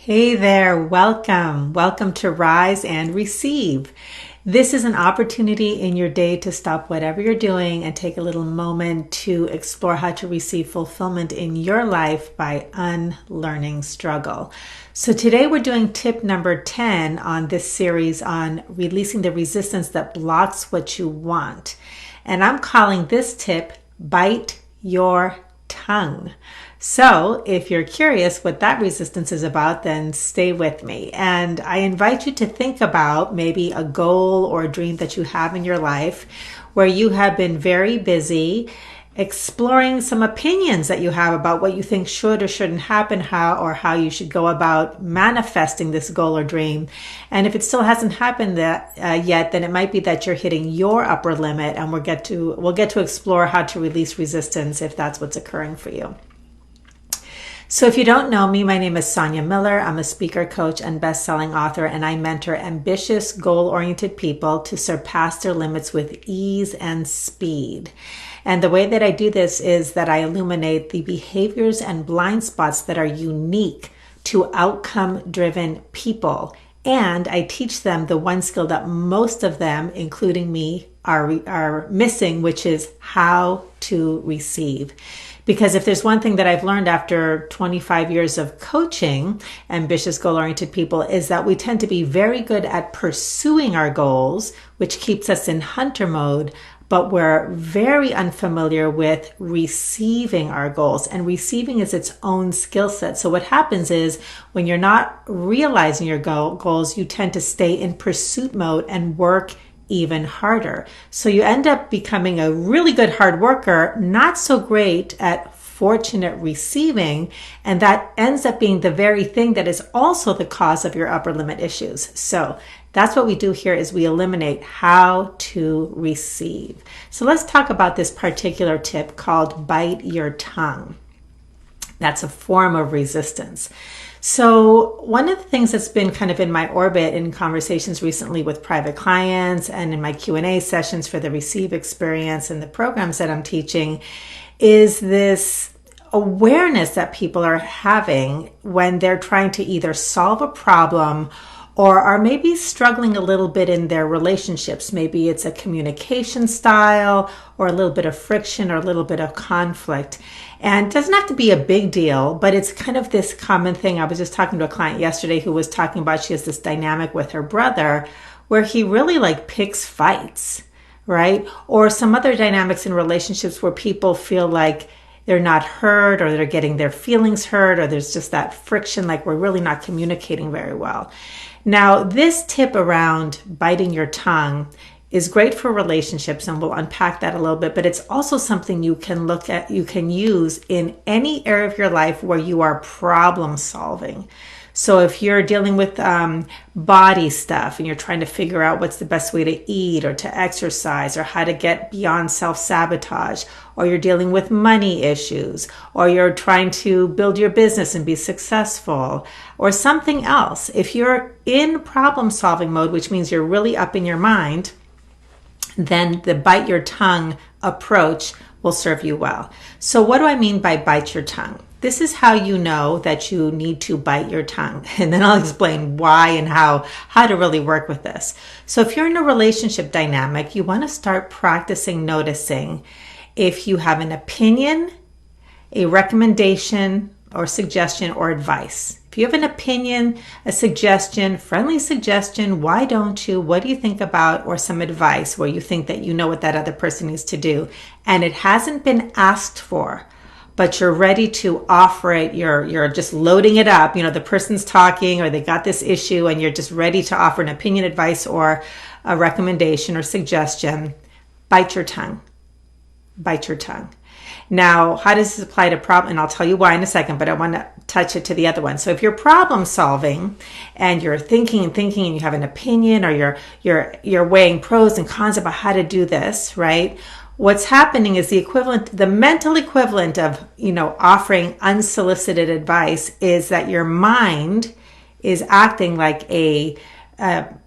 Hey there, welcome. Welcome to Rise and Receive. This is an opportunity in your day to stop whatever you're doing and take a little moment to explore how to receive fulfillment in your life by unlearning struggle. So today we're doing tip number 10 on this series on releasing the resistance that blocks what you want. And I'm calling this tip Bite Your Tongue. So if you're curious what that resistance is about, then stay with me. And I invite you to think about maybe a goal or a dream that you have in your life where you have been very busy exploring some opinions that you have about what you think should or shouldn't happen, how you should go about manifesting this goal or dream. And if it still hasn't happened yet, then it might be that you're hitting your upper limit, and we'll get to explore how to release resistance if that's what's occurring for you. So if you don't know me, my name is Sonia Miller. I'm a speaker, coach, and best-selling author, and I mentor ambitious, goal-oriented people to surpass their limits with ease and speed. And the way that I do this is that I illuminate the behaviors and blind spots that are unique to outcome-driven people. And I teach them the one skill that most of them, including me, are missing, which is how to receive. Because if there's one thing that I've learned after 25 years of coaching ambitious, goal-oriented people, is that we tend to be very good at pursuing our goals, which keeps us in hunter mode, but we're very unfamiliar with receiving our goals. And receiving is its own skill set. So what happens is when you're not realizing your goals, you tend to stay in pursuit mode and work even harder. So you end up becoming a really good hard worker, not so great at fortunate receiving, and that ends up being the very thing that is also the cause of your upper limit issues. So that's what we do here, is we eliminate how to receive. So let's talk about this particular tip called bite your tongue. That's a form of resistance. So one of the things that's been kind of in my orbit in conversations recently with private clients and in my Q&A sessions for the Receive experience and the programs that I'm teaching is this awareness that people are having when they're trying to either solve a problem or are maybe struggling a little bit in their relationships. Maybe it's a communication style or a little bit of friction or a little bit of conflict. And it doesn't have to be a big deal, but it's kind of this common thing. I was just talking to a client yesterday who was talking about she has this dynamic with her brother where he really picks fights, right? Or some other dynamics in relationships where people feel like they're not heard or they're getting their feelings hurt, or there's just that friction, like we're really not communicating very well. Now, this tip around biting your tongue is great for relationships, and we'll unpack that a little bit, but it's also something you can look at, you can use in any area of your life where you are problem solving. So if you're dealing with body stuff and you're trying to figure out what's the best way to eat or to exercise or how to get beyond self-sabotage, or you're dealing with money issues, or you're trying to build your business and be successful, or something else, if you're in problem solving mode, which means you're really up in your mind, then the bite your tongue approach will serve you well. So what do I mean by bite your tongue? This is how you know that you need to bite your tongue. And then I'll explain why and how to really work with this. So if you're in a relationship dynamic, you want to start practicing noticing if you have an opinion, a recommendation, or suggestion, or advice. If you have an opinion, a suggestion, friendly suggestion, why don't you, what do you think about, or some advice where you think that you know what that other person needs to do, and it hasn't been asked for, but you're ready to offer it, you're just loading it up, the person's talking or they got this issue and you're just ready to offer an opinion, advice, or a recommendation or suggestion, bite your tongue. Bite your tongue. Now, how does this apply to problem? And I'll tell you why in a second, but I want to touch it to the other one. So if you're problem solving and you're thinking and you have an opinion, or you're weighing pros and cons about how to do this, right? What's happening is the mental equivalent of, offering unsolicited advice is that your mind is acting like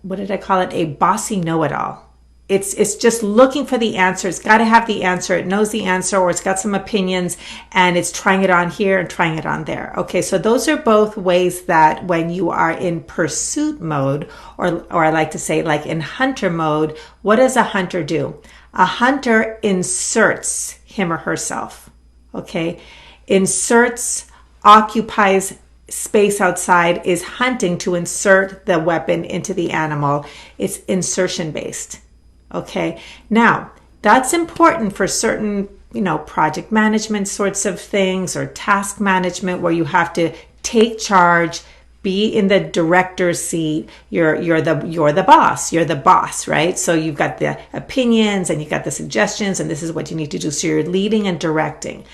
what did I call it? A bossy know-it-all. It's just looking for the answer. It's got to have the answer. It knows the answer, or it's got some opinions, and it's trying it on here and trying it on there. Okay, so those are both ways that when you are in pursuit mode, or I like to say like in hunter mode, what does a hunter do? A hunter inserts him or herself. Okay, inserts, occupies space outside, is hunting to insert the weapon into the animal. It's insertion based. Okay, now that's important for certain, project management sorts of things, or task management, where you have to take charge, be in the director's seat. You're the boss, right? So you've got the opinions and you've got the suggestions, and this is what you need to do. So you're leading and directing.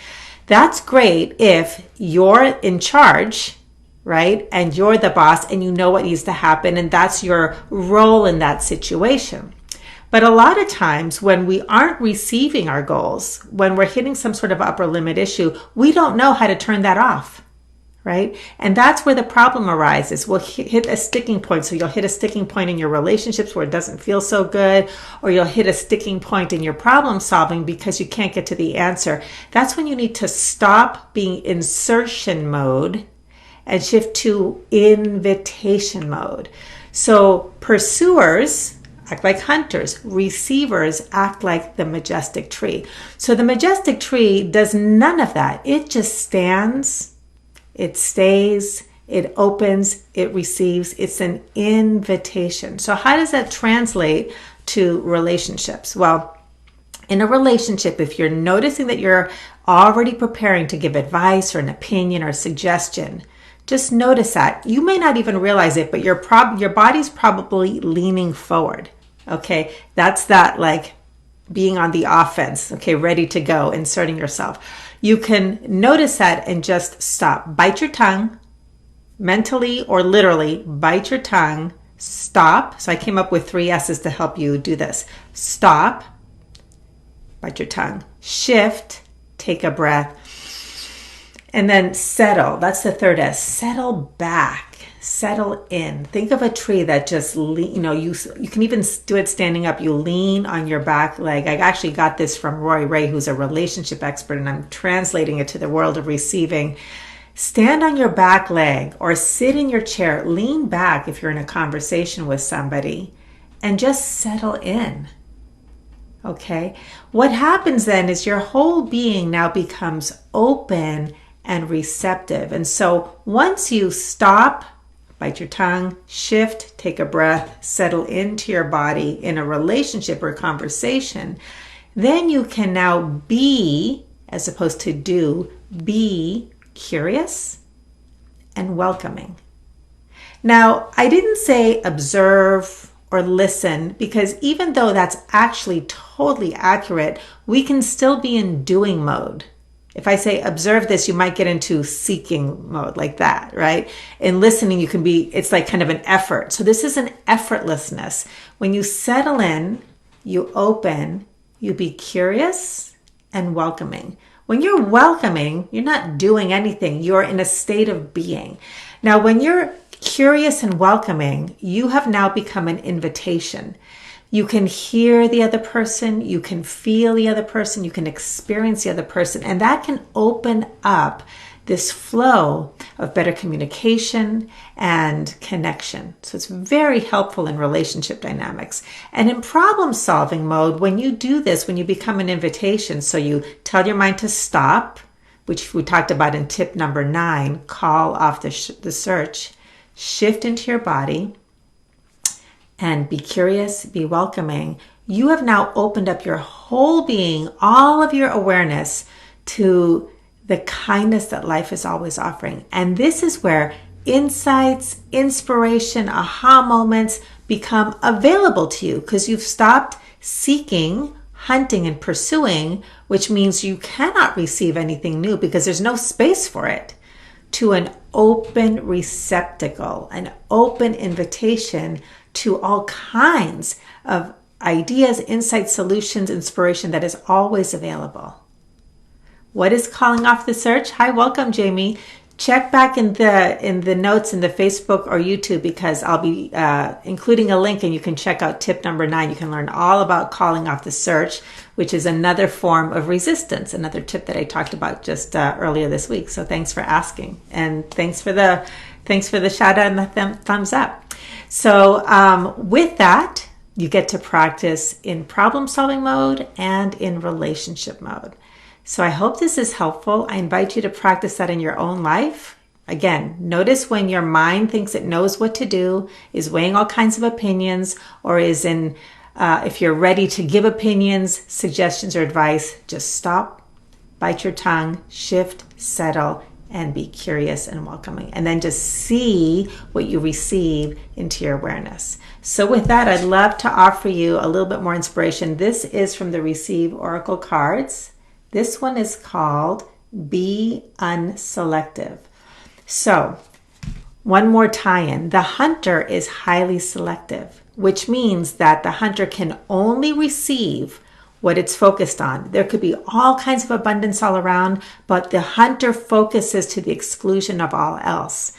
That's great if you're in charge, right? And you're the boss and you know what needs to happen, and that's your role in that situation. But a lot of times when we aren't receiving our goals, when we're hitting some sort of upper limit issue, we don't know how to turn that off, right? And that's where the problem arises. We'll hit a sticking point. So you'll hit a sticking point in your relationships where it doesn't feel so good, or you'll hit a sticking point in your problem solving because you can't get to the answer. That's when you need to stop being insertion mode and shift to invitation mode. So pursuers act like hunters. Receivers act like the majestic tree. So the majestic tree does none of that. It just stands, it stays, it opens, it receives. It's an invitation. So how does that translate to relationships? Well, in a relationship, if you're noticing that you're already preparing to give advice or an opinion or a suggestion, just notice that. You may not even realize it, but your body's probably leaning forward. Okay, that's that like being on the offense. Okay, ready to go, inserting yourself. You can notice that and just stop. Bite your tongue, mentally or literally. Bite your tongue. Stop. So I came up with 3 S's to help you do this. Stop. Bite your tongue. Shift. Take a breath. And then settle. That's the 3rd S. Settle back. Settle in. Think of a tree that just, you can even do it standing up. You lean on your back leg. I actually got this from Roy Ray, who's a relationship expert, and I'm translating it to the world of receiving. Stand on your back leg or sit in your chair. Lean back if you're in a conversation with somebody and just settle in. Okay? What happens then is your whole being now becomes open and receptive. And so once you stop, bite your tongue, shift, take a breath, settle into your body in a relationship or conversation, then you can now be, as opposed to do, be curious and welcoming. Now, I didn't say observe or listen, because even though that's actually totally accurate, we can still be in doing mode. If I say observe this, you might get into seeking mode like that, right? In listening, it's like kind of an effort. So this is an effortlessness. When you settle in, you open, you be curious and welcoming. When you're welcoming, you're not doing anything. You're in a state of being. Now, when you're curious and welcoming, you have now become an invitation. You can hear the other person, you can feel the other person, you can experience the other person, and that can open up this flow of better communication and connection. So it's very helpful in relationship dynamics. And in problem solving mode, when you do this, when you become an invitation, so you tell your mind to stop, which we talked about in tip number 9, call off the search, shift into your body, and be curious, be welcoming. You have now opened up your whole being, all of your awareness to the kindness that life is always offering. And this is where insights, inspiration, aha moments become available to you, because you've stopped seeking, hunting, and pursuing, which means you cannot receive anything new because there's no space for it, to an open receptacle, an open invitation to all kinds of ideas, insights, solutions, inspiration that is always available. What is calling off the search? Hi, welcome, Jamie. check back in the notes in the Facebook or YouTube, because I'll be including a link, and you can check out tip number 9. You can learn all about calling off the search, which is another form of resistance, another tip that I talked about just earlier this week. So thanks for asking, and thanks for the shout out and the thumbs up. So with that, you get to practice in problem solving mode and in relationship mode. So I hope this is helpful. I invite you to practice that in your own life. Again, notice when your mind thinks it knows what to do, is weighing all kinds of opinions, or is in, if you're ready to give opinions, suggestions, or advice, just stop, bite your tongue, shift, settle, and be curious and welcoming. And then just see what you receive into your awareness. So with that, I'd love to offer you a little bit more inspiration. This is from the Receive Oracle cards. This one is called Be Unselective. So, one more tie-in. The hunter is highly selective, which means that the hunter can only receive what it's focused on. There could be all kinds of abundance all around, but the hunter focuses to the exclusion of all else.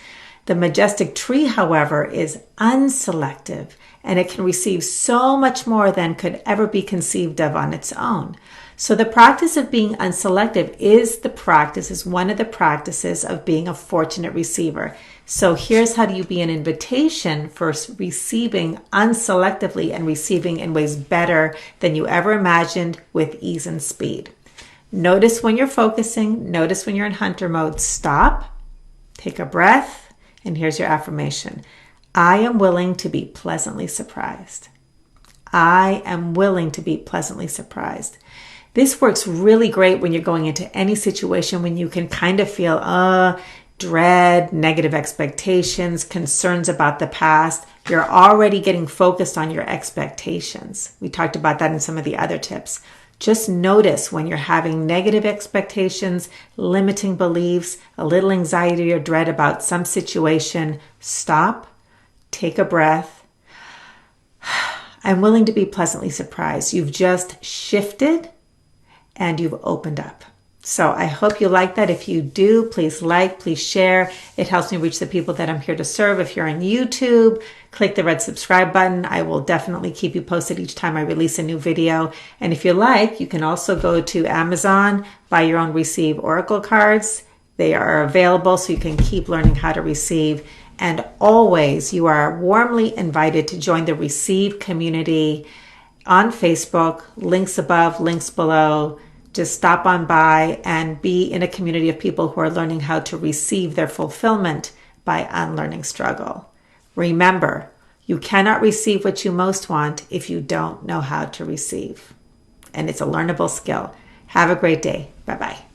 The majestic tree, however, is unselective, and it can receive so much more than could ever be conceived of on its own. So the practice of being unselective is one of the practices of being a fortunate receiver. So here's how do you be an invitation for receiving unselectively and receiving in ways better than you ever imagined, with ease and speed. Notice when you're focusing, notice when you're in hunter mode, stop, take a breath, and here's your affirmation. I am willing to be pleasantly surprised. I am willing to be pleasantly surprised. This works really great when you're going into any situation when you can kind of feel dread, negative expectations, concerns about the past. You're already getting focused on your expectations. We talked about that in some of the other tips. Just notice when you're having negative expectations, limiting beliefs, a little anxiety or dread about some situation. Stop, take a breath. I'm willing to be pleasantly surprised. You've just shifted and you've opened up. So I hope you like that. If you do, please like, please share. It helps me reach the people that I'm here to serve. If you're on YouTube, click the red subscribe button. I will definitely keep you posted each time I release a new video. And if you like, you can also go to Amazon, buy your own Receive Oracle cards. They are available so you can keep learning how to receive. And always, you are warmly invited to join the Receive community on Facebook. Links above, links below. Just stop on by and be in a community of people who are learning how to receive their fulfillment by unlearning struggle. Remember, you cannot receive what you most want if you don't know how to receive. And it's a learnable skill. Have a great day. Bye-bye.